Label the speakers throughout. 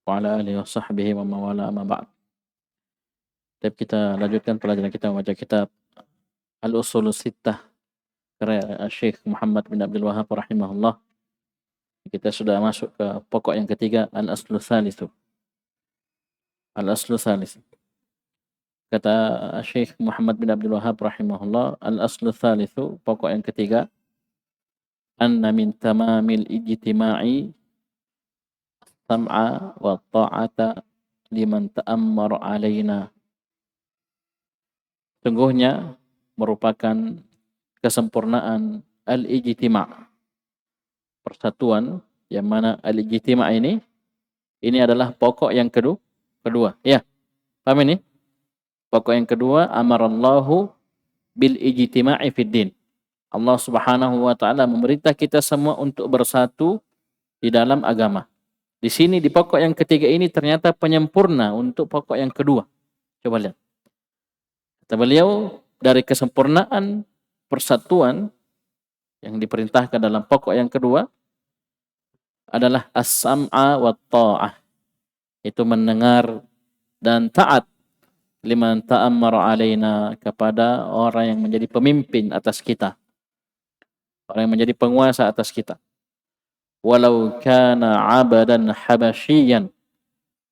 Speaker 1: wa ala alihi wa sahbihi wa mawala amma ba'd. Baik, kita lanjutkan pelajaran kita membaca kitab Al-Ushulus Sittah karya Syekh Muhammad bin Abdul Wahhab rahimahullah. Kita sudah masuk ke pokok yang ketiga, Al-Aslu Tsalitsu. Al-Aslu Tsalitsu. Kata Syekh Muhammad bin Abdul Wahhab rahimahullah, Al-Aslu Tsalitsu, pokok yang ketiga, anna min tamamil ijtima'i sam'a wa ta'ata liman ta'ammar alaina. Sungguhnya merupakan kesempurnaan al-ijtima', persatuan, yang mana al-ijtima' ini adalah pokok yang kedua. Ya, paham ini? Pokok yang kedua, amarallahu bil ijtima'i fid din. Allah Subhanahu wa taala memerintah kita semua untuk bersatu di dalam agama. Di sini di pokok yang ketiga ini ternyata penyempurna untuk pokok yang kedua. Coba lihat. Kata beliau, dari kesempurnaan persatuan yang diperintahkan dalam pokok yang kedua adalah as-sam'a wa ta'ah. Itu mendengar dan taat liman ta'ammara alaina, kepada orang yang menjadi pemimpin atas kita. Orang yang menjadi penguasa atas kita. Walau kana 'abadan habasyian.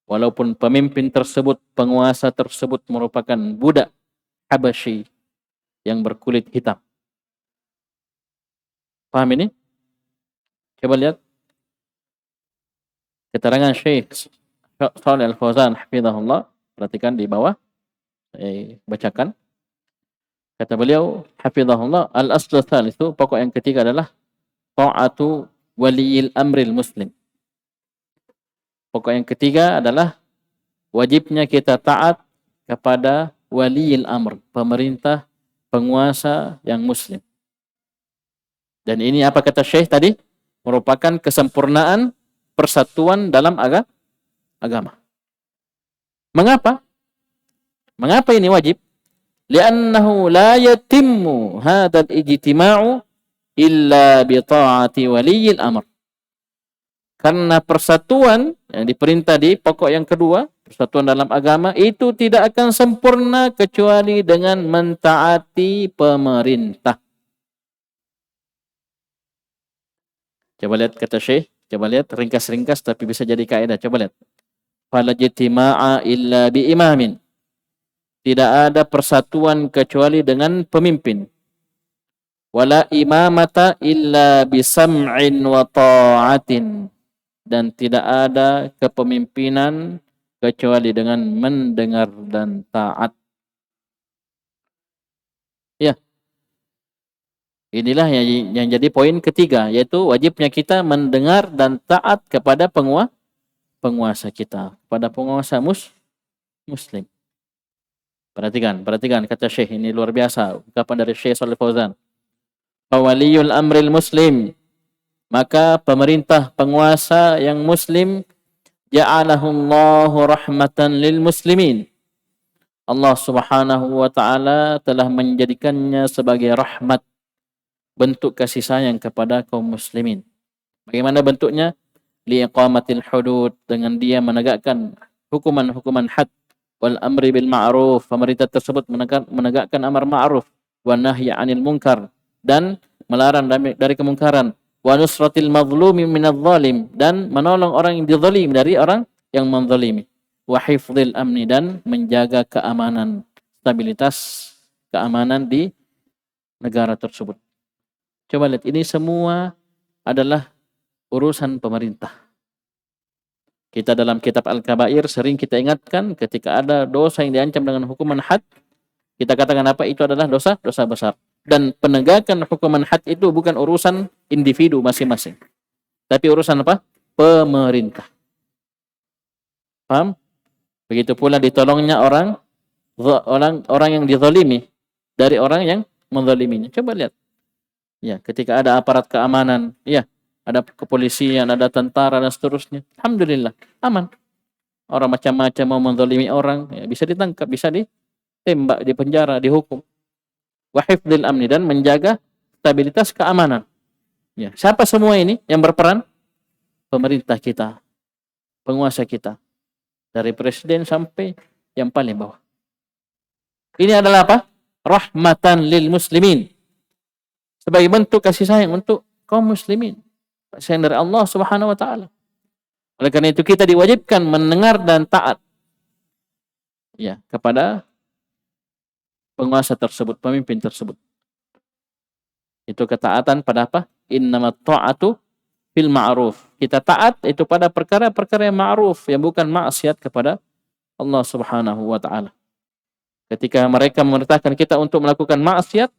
Speaker 1: Walaupun pemimpin tersebut, penguasa tersebut merupakan budak Habasyi yang berkulit hitam. Paham ini? Coba lihat keterangan Syekh Shalih Al-Fauzan hafizahullah. Perhatikan di bawah. Saya bacakan. Kata beliau hafizahullah, al-aslu tsalitsu, pokok yang ketiga adalah ta'atu waliyil amril muslim. Pokok yang ketiga adalah wajibnya kita taat kepada waliyil amr, pemerintah, penguasa yang muslim. Dan ini apa kata Syekh tadi? Merupakan kesempurnaan persatuan dalam agama. Mengapa? Mengapa ini wajib? Li'annahu la yatimmu hadzal ijtima'u illa bi ta'ati waliyil amr. Karena persatuan yang diperintah di pokok yang kedua, persatuan dalam agama, itu tidak akan sempurna kecuali dengan mentaati pemerintah. Coba lihat kata Syekh, coba lihat ringkas-ringkas tapi bisa jadi kaidah. Coba lihat. Fala jtima'a illa bi imamin. Tidak ada persatuan kecuali dengan pemimpin. Wala imamata illa bi sam'in wa ta'atin. Dan tidak ada kepemimpinan kecuali dengan mendengar dan taat. Ya. Inilah yang jadi poin ketiga, yaitu wajibnya kita mendengar dan taat kepada penguasa kita, kepada penguasa muslim. Perhatikan kata Syekh, ini luar biasa ungkapan dari Syekh Shalih Fauzan. Waliyul amril muslim, maka pemerintah, penguasa yang muslim, ja'alahullahu rahmatan lil muslimin. Allah Subhanahu wa taala telah menjadikannya sebagai rahmat, bentuk kasih sayang kepada kaum muslimin. Bagaimana bentuknya? Liiqamatil hudud, dengan dia menegakkan hukuman-hukuman had, wal amri bil ma'ruf, pemerintah tersebut menegakkan amar ma'ruf, wan nahyi 'anil munkar, dan melarang dari kemungkaran, wa nusratil mazlumi minadh zalim, dan menolong orang yang dizalim dari orang yang menzalimi, wa hifdzil amni, dan menjaga keamanan, stabilitas keamanan di negara tersebut. Coba lihat, ini semua adalah urusan pemerintah. Kita dalam kitab Al-Kabair sering kita ingatkan ketika ada dosa yang diancam dengan hukuman had, kita katakan apa? Itu adalah dosa besar. Dan penegakan hukuman had itu bukan urusan individu masing-masing, tapi urusan apa? Pemerintah. Paham? Begitu pula ditolongnya orang yang dizalimi dari orang yang menzaliminya. Coba lihat. Ya, ketika ada aparat keamanan, ya, ada kepolisian, ada tentara dan seterusnya. Alhamdulillah, aman. Orang macam-macam mau menzalimi orang, ya, bisa ditangkap, bisa ditembak, dipenjara, dihukum. Wa hifdzil amni, dan menjaga stabilitas keamanan. Ya, siapa semua ini yang berperan? Pemerintah kita, penguasa kita. Dari presiden sampai yang paling bawah. Ini adalah apa? Rahmatan lil muslimin. Sebagai bentuk kasih sayang untuk kaum muslimin. Kasih sayang dari Allah Subhanahu wa taala. Oleh karena itu kita diwajibkan mendengar dan taat ya kepada penguasa tersebut, pemimpin tersebut. Itu ketaatan pada apa? Innamat ta'atu fil ma'ruf. Kita taat itu pada perkara-perkara yang ma'ruf, yang bukan maksiat kepada Allah Subhanahu wa taala. Ketika mereka memerintahkan kita untuk melakukan maksiat,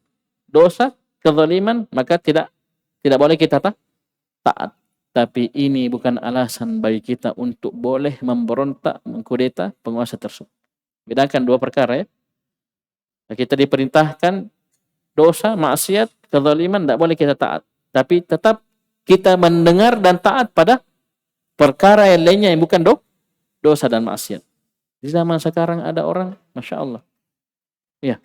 Speaker 1: dosa, kezaliman, maka tidak boleh kita taat. Tapi ini bukan alasan bagi kita untuk boleh memberontak, mengkudeta penguasa tersebut. Bedakan dua perkara ya. Kita diperintahkan dosa, maksiat, kezaliman, tidak boleh kita taat. Tapi tetap kita mendengar dan taat pada perkara yang lainnya yang bukan dosa dan maksiat. Di zaman sekarang ada orang, Masya Allah. Ya,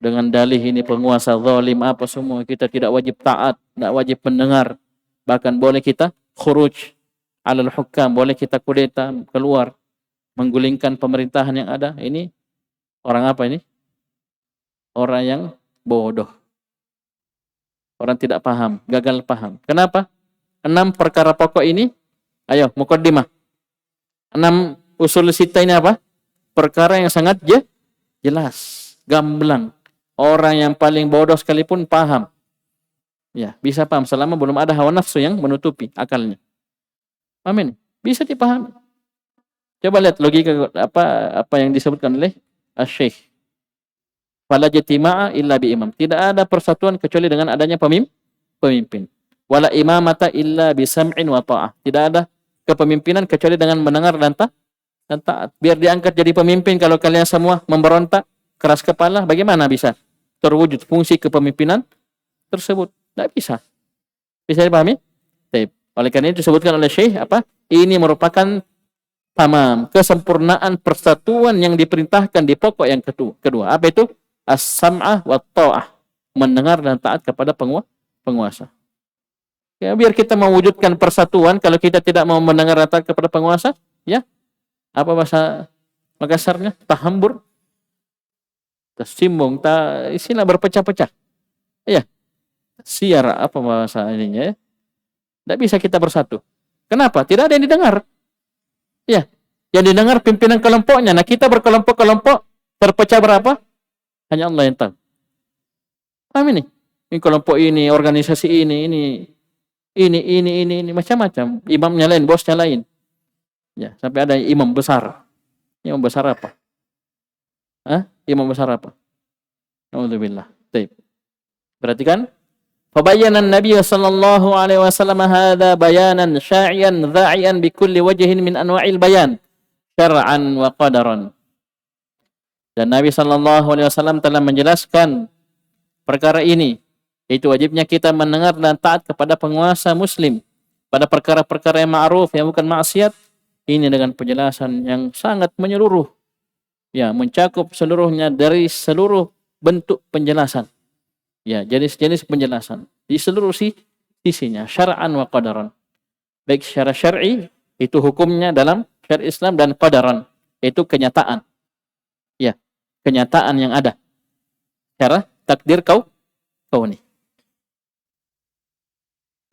Speaker 1: dengan dalih ini penguasa zalim apa semua, kita tidak wajib taat, tidak wajib mendengar. Bahkan boleh kita khuruj alal hukam, boleh kita kudeta, keluar, menggulingkan pemerintahan yang ada. Ini orang apa ini? Orang yang bodoh. Orang tidak paham, gagal paham. Kenapa? 6 perkara pokok ini, ayo, muqaddimah. 6 usul sita ini apa? Perkara yang sangat jelas, gamblang. Orang yang paling bodoh sekalipun paham. Ya, bisa paham selama belum ada hawa nafsu yang menutupi akalnya. Amin. Bisa dipahami. Coba lihat logika apa yang disebutkan oleh Asy-Syaikh. Fala jatima'a illa bi imam. Tidak ada persatuan kecuali dengan adanya pemimpin. Wala imamata illa bi sam'in wa ta'ah. Tidak ada kepemimpinan kecuali dengan mendengar dan taat. Biar diangkat jadi pemimpin kalau kalian semua memberontak, keras kepala, bagaimana bisa terwujud fungsi kepemimpinan tersebut? Tidak bisa. Bisa dipahami? Oleh karena itu disebutkan oleh Syekh apa? Ini merupakan tamam, kesempurnaan persatuan yang diperintahkan di pokok yang kedua. Apa itu? As-sam'ah wa ta'ah. Mendengar dan taat kepada penguasa. Ya, biar kita mewujudkan persatuan, kalau kita tidak mau mendengar dan taat kepada penguasa, ya, apa bahasa Makassarnya? Tahambur, tersimbung, istilah berpecah-pecah. Ya, siar apa bahasa ininya ya. Tidak bisa kita bersatu. Kenapa? Tidak ada yang didengar. Ya, yang didengar pimpinan kelompoknya. Nah, kita berkelompok-kelompok, terpecah berapa? Hanya Allah yang tahu. Paham ini? Ini kelompok ini, organisasi ini, macam-macam. Imamnya lain, bosnya lain. Ya, sampai ada imam besar. Imam besar apa? Imam besar apa? Alhamdulillah. Baik. Perhatikan. Fabayyana an-nabiy sallallahu alaihi wasallam hadza bayanan sya'ian dha'ian bi kulli wajhin min anwa'il bayan syar'an wa qadaran. Dan Nabi sallallahu alaihi wasallam telah menjelaskan perkara ini, yaitu wajibnya kita mendengar dan taat kepada penguasa muslim pada perkara-perkara yang ma'ruf yang bukan maksiat, ini dengan penjelasan yang sangat menyeluruh. Ya, mencakup seluruhnya dari seluruh bentuk penjelasan. Ya, jenis-jenis penjelasan di seluruh sisinya, syar'an wa qadaran. Baik secara syar'i, itu hukumnya dalam syariat Islam, dan qadaran, itu kenyataan. Ya, kenyataan yang ada. Secara takdir kauni.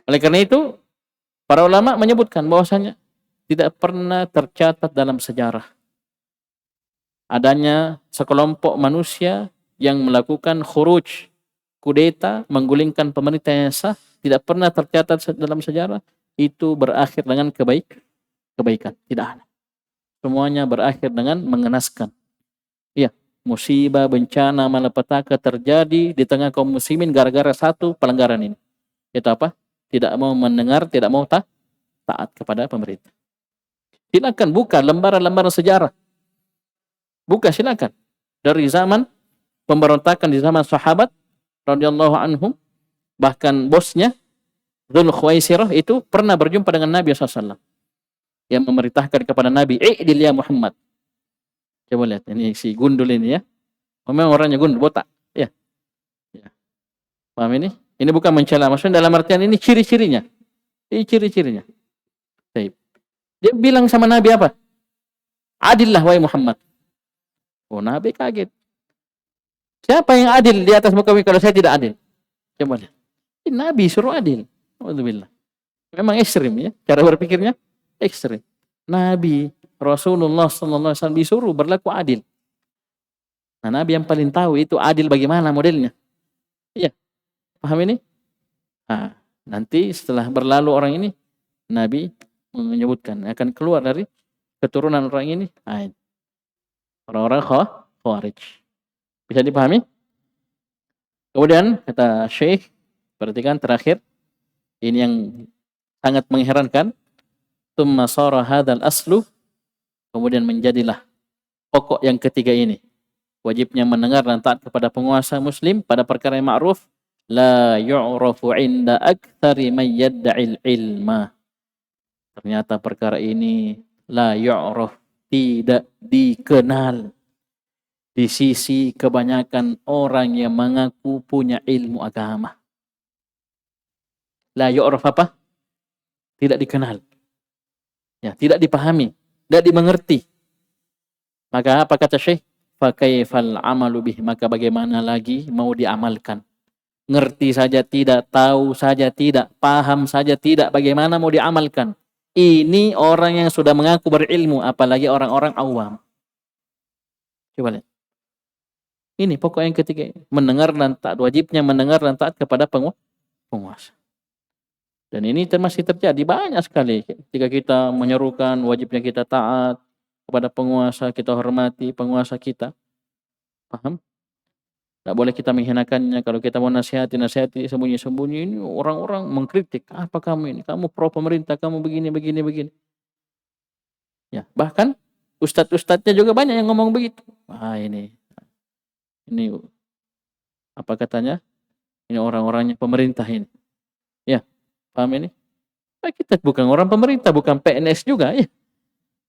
Speaker 1: Oleh karena itu, para ulama menyebutkan bahwasanya tidak pernah tercatat dalam sejarah adanya sekelompok manusia yang melakukan khuruj, kudeta, menggulingkan pemerintah yang sah, tidak pernah tercatat dalam sejarah itu berakhir dengan kebaikan. Tidak ada. Semuanya berakhir dengan mengenaskan. Iya, musibah, bencana, malapetaka terjadi di tengah kaum muslimin gara-gara satu pelanggaran ini. Itu apa? Tidak mau mendengar, tidak mau taat kepada pemerintah. Silakan buka lembaran-lembaran sejarah. Buka silakan. Dari zaman pemberontakan di zaman sahabat radhiyallahu anhum, bahkan bosnya Dzul Khuwaisirah itu pernah berjumpa dengan Nabi SAW yang memerintahkan kepada Nabi, "I'dil ya Muhammad." Coba lihat ini si gundul ini ya. Memang orangnya gundul, botak. Ya. Ya. Paham ini? Ini bukan mencela, maksudnya dalam artian ini ciri-cirinya. Ini ciri-cirinya. Baik. Dia bilang sama Nabi apa? Adillah wahai Muhammad. Oh, Nabi kaget. Siapa yang adil di atas muka bumi kalau saya tidak adil? Coba lihat. Nabi suruh adil. Alhamdulillah. Memang ekstrim ya. Cara berpikirnya ekstrim. Nabi Rasulullah SAW disuruh berlaku adil. Nah, Nabi yang paling tahu itu adil bagaimana modelnya. Iya. Paham ini? Nah, nanti setelah berlalu orang ini, Nabi menyebutkan akan keluar dari keturunan orang ini. Nah, orang-orang Khawarij. Bisa dipahami? Kemudian kata Syekh, perhatikan terakhir, ini yang sangat mengherankan. Tsumma sara hadzal aslu, kemudian menjadilah pokok yang ketiga ini. Wajibnya mendengar dan taat kepada penguasa muslim pada perkara yang ma'ruf, la yu'rafu 'inda aktsari man yad'il ilma. Ternyata perkara ini la yu'raf, tidak dikenal di sisi kebanyakan orang yang mengaku punya ilmu agama. La yu'raf apa? Tidak dikenal. Ya, tidak dipahami, tidak dimengerti. Maka apa kata Syekh? Fa kaifal amalu bih, maka bagaimana lagi mau diamalkan? Ngerti saja tidak, tahu saja tidak, paham saja tidak, bagaimana mau diamalkan? Ini orang yang sudah mengaku berilmu, apalagi orang-orang awam. Coba lihat. Ini pokok yang ketiga, mendengar dan taat, wajibnya mendengar dan taat kepada penguasa. Dan ini masih terjadi banyak sekali. Ketika kita menyerukan wajibnya kita taat kepada penguasa, kita hormati penguasa kita. Paham? Tidak boleh kita menghinakannya. Kalau kita mau nasihati sembunyi-sembunyi. Ini orang-orang mengkritik. Apa kamu ini? Kamu pro pemerintah, kamu begini. Ya, bahkan ustadz-ustadznya juga banyak yang ngomong begitu. Wah, ini apa katanya? Ini orang-orangnya pemerintah ini. Ya, paham ini? Nah, kita bukan orang pemerintah, bukan PNS juga ya.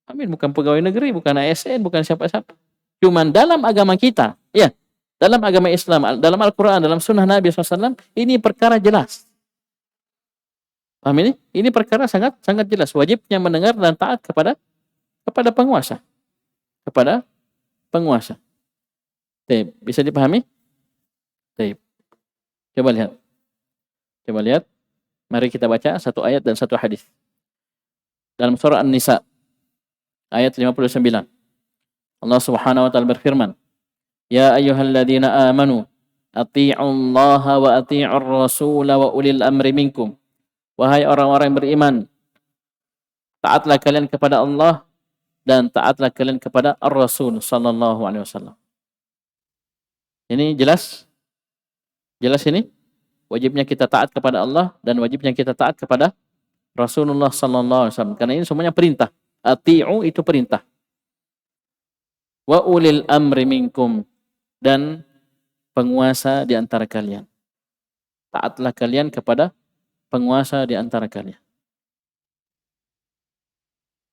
Speaker 1: Amin, bukan pegawai negeri, bukan ASN, bukan siapa-siapa. Cuman dalam agama kita, ya, dalam agama Islam, dalam Al-Quran, dalam sunnah Nabi SAW, ini perkara jelas. Paham ini? Ini perkara sangat jelas. Wajibnya mendengar dan taat kepada penguasa. Kepada penguasa. Taib. Bisa dipahami? Taib. Coba lihat. Mari kita baca satu ayat dan satu hadis. Dalam surah An-Nisa, ayat 59. Allah Subhanahu wa taala berfirman, "Ya ayyuhalladzina amanu, athi'ullaha wa athi'ur rasula wa ulil amri minkum." Wahai orang-orang yang beriman, taatlah kalian kepada Allah dan taatlah kalian kepada Ar-Rasul sallallahu alaihi wasallam. Ini jelas? Jelas ini? Wajibnya kita taat kepada Allah dan wajibnya kita taat kepada Rasulullah sallallahu alaihi wasallam. Karena ini semuanya perintah. Ati'u itu perintah. Wa ulil amri minkum, dan penguasa di antara kalian. Taatlah kalian kepada penguasa di antara kalian.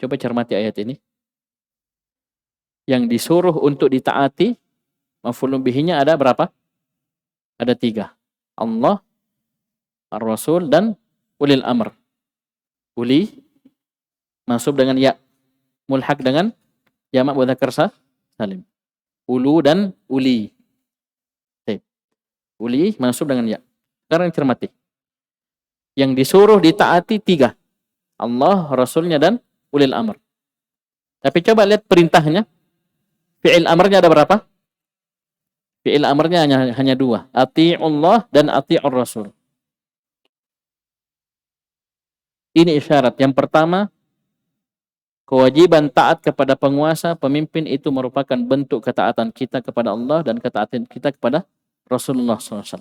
Speaker 1: Coba cermati ayat ini. Yang disuruh untuk ditaati, maf'ulun bihinya ada berapa? Ada 3. Allah, Ar-Rasul, dan ulil amr. Uli mansub dengan ya, mulhaq dengan jamak mudzakkar salim. Ulu dan uli. Uli mansub dengan ya. Sekarang cermati. Yang disuruh ditaati 3. Allah, Rasulnya, dan ulil amr. Tapi coba lihat perintahnya. Fi'il amrnya ada berapa? Fi'il amrnya hanya 2. Ati'ullah dan ati'ur Rasul. Ini isyarat. Yang pertama, kewajiban taat kepada penguasa, pemimpin itu merupakan bentuk ketaatan kita kepada Allah dan ketaatan kita kepada Rasulullah SAW.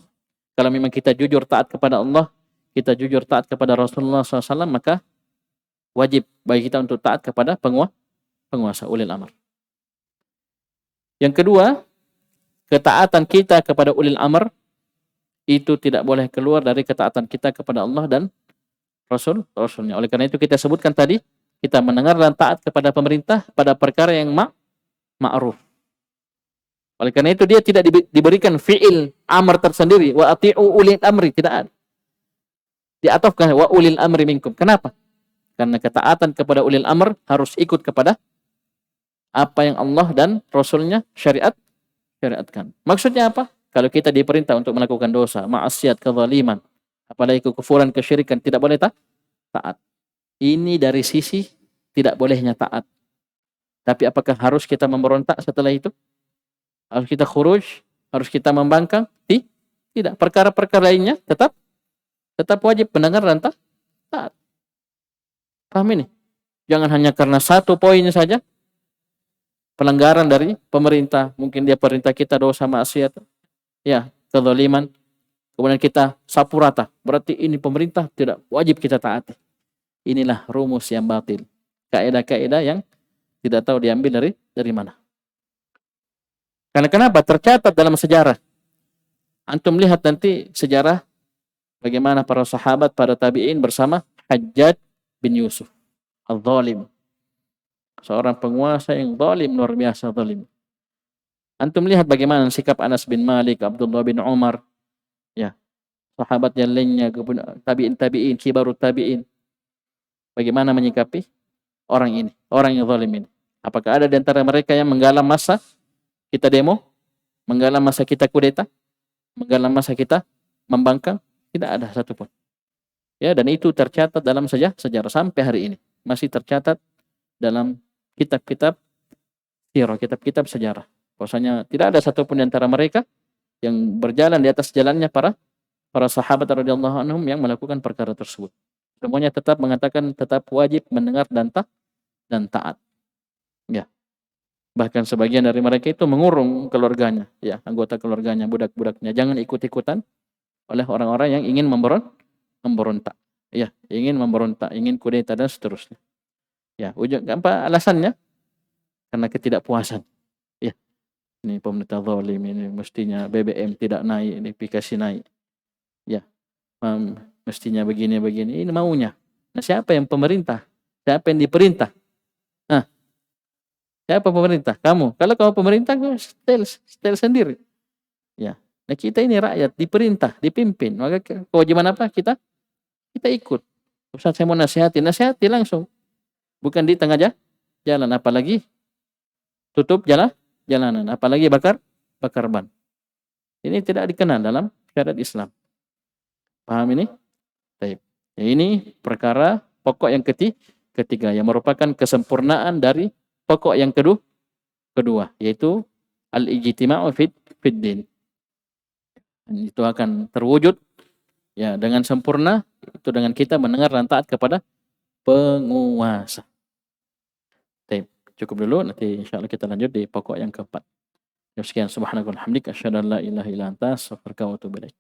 Speaker 1: Kalau memang kita jujur taat kepada Allah, kita jujur taat kepada Rasulullah SAW, maka wajib bagi kita untuk taat kepada penguasa ulil amr. Yang kedua, ketaatan kita kepada ulil amr itu tidak boleh keluar dari ketaatan kita kepada Allah dan Rasulnya. Oleh karena itu kita sebutkan tadi, kita mendengar dan taat kepada pemerintah pada perkara yang ma'ruf. Oleh karena itu dia tidak diberikan fi'il amr tersendiri, wa ati'u ulil amri, tidak ada. Diatofkan wa ulil amri minkum. Kenapa? Karena ketaatan kepada ulil amr harus ikut kepada apa yang Allah dan Rasulnya syariatkan. Maksudnya apa? Kalau kita diperintah untuk melakukan dosa, maksiat, kezaliman, apalagi kekufuran, kesyirikan, tidak boleh taat. Ini dari sisi tidak bolehnya taat. Tapi apakah harus kita memberontak setelah itu? Harus kita khuruj? Harus kita membangkang? Tidak. Perkara-perkara lainnya tetap wajib mendengar dan taat. Paham ini? Jangan hanya karena satu poin saja pelanggaran dari pemerintah. Mungkin dia perintah kita dosa maksiat, ya, kezaliman. Kemudian kita sapu rata. Berarti ini pemerintah tidak wajib kita taati. Inilah rumus yang batil. Kaidah-kaidah yang tidak tahu diambil dari mana. Karena kenapa? Tercatat dalam sejarah. Antum lihat nanti sejarah bagaimana para sahabat, para tabi'in bersama Hajjaj bin Yusuf al-Zalim. Seorang penguasa yang zalim, luar biasa zalim. Antum lihat bagaimana sikap Anas bin Malik, Abdullah bin Umar, ya, sahabat yang lainnya, tabi'in, kibarut tabi'in. Bagaimana menyikapi orang ini, orang yang zalim ini. Apakah ada di antara mereka yang menggalang massa kita demo, menggalang massa kita kudeta, menggalang massa kita membangkang? Tidak ada satupun. Ya, dan itu tercatat dalam sejarah sampai hari ini. Masih tercatat dalam kitab-kitab sirah, kitab-kitab sejarah. Bahwasanya tidak ada satupun di antara mereka yang berjalan di atas jalannya para sahabat radhiyallahu anhum yang melakukan perkara tersebut. Semuanya tetap mengatakan tetap wajib mendengar dan taat. Ya. Bahkan sebagian dari mereka itu mengurung keluarganya, ya, anggota keluarganya, budak-budaknya. Jangan ikut-ikutan oleh orang-orang yang ingin memberontak. Ya, ingin memberontak, ingin kudeta dan seterusnya. Ya, apa alasannya? Karena ketidakpuasan. Ya. Ini pemerintah zalim, ini mestinya BBM tidak naik, ini dikasih naik. Ya. Mestinya begini. Ini maunya. Nah, siapa yang pemerintah? Siapa yang diperintah? Nah, siapa pemerintah? Kamu. Kalau kamu pemerintah, kamu setel sendiri. Ya. Nah, kita ini rakyat, diperintah, dipimpin. Maka kewajiban apa? Kita ikut. Ustaz, saya mau nasihati langsung. Bukan di tengah jalan, apalagi tutup jalanan, apalagi bakar ban. Ini tidak dikenal dalam syariat Islam. Paham ini? Baik. Ya, ini perkara pokok yang ketiga yang merupakan kesempurnaan dari pokok yang kedua, yaitu al-ijtima'u fid din. Itu akan terwujud ya dengan sempurna itu dengan kita mendengar dan taat kepada penguasa. Baik, cukup dulu, nanti insyaallah kita lanjut di pokok yang keempat. Sekian, subhanakallahumma hamdika asyhadu an la ilaha illa anta astaghfiruka wa atubu ilaik.